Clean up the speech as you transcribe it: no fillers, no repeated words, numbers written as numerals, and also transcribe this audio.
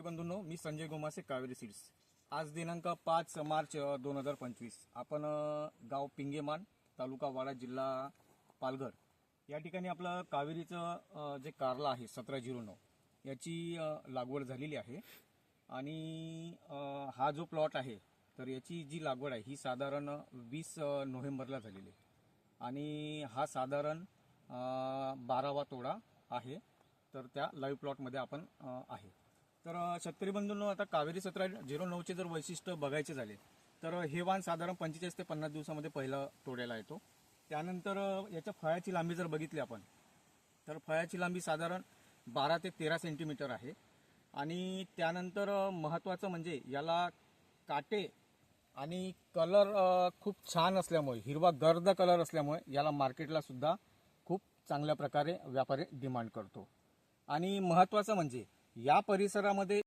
बंधूंनो, मी Sanjay Gomase, Kaveri seeds. आज दिनांक 5 मार्च 2025. आपण गाव पिंगेमान, तालुका वाडा, जिल्हा पालघर या ठिकाणी आपलं कावेरीचं जे कारला आहे 1709 याची लागवड झालेली आहे. आणि हा जो प्लॉट आहे तर याची जी लागवड आहे ही साधारण 20 नोव्हेंबरला झालेली आहे. आणि हा साधारण 12वा तोडा आहे. तर त्या लाईव्ह प्लॉटमध्ये आपण आहे. तर शेतकरी बंधूंनो, आता कावेरी 1709चे जर वैशिष्ट्य बघायचे झाले तर हे वाण साधारण 45 ते 50 दिवसामध्ये पहिला तोडायला येतो. त्यानंतर याच्या फळाची लांबी जर बघितली आपण तर फळाची लांबी साधारण 12 ते 13 सेंटीमीटर आहे. आणि त्यानंतर महत्त्वाचं म्हणजे याला काटे आणि कलर खूप छान असल्यामुळे, हिरवा गर्द कलर असल्यामुळे याला मार्केटला सुद्धा खूप चांगल्या प्रकारे व्यापारी डिमांड करतो. आणि महत्त्वाचं म्हणजे या परिसरामध्ये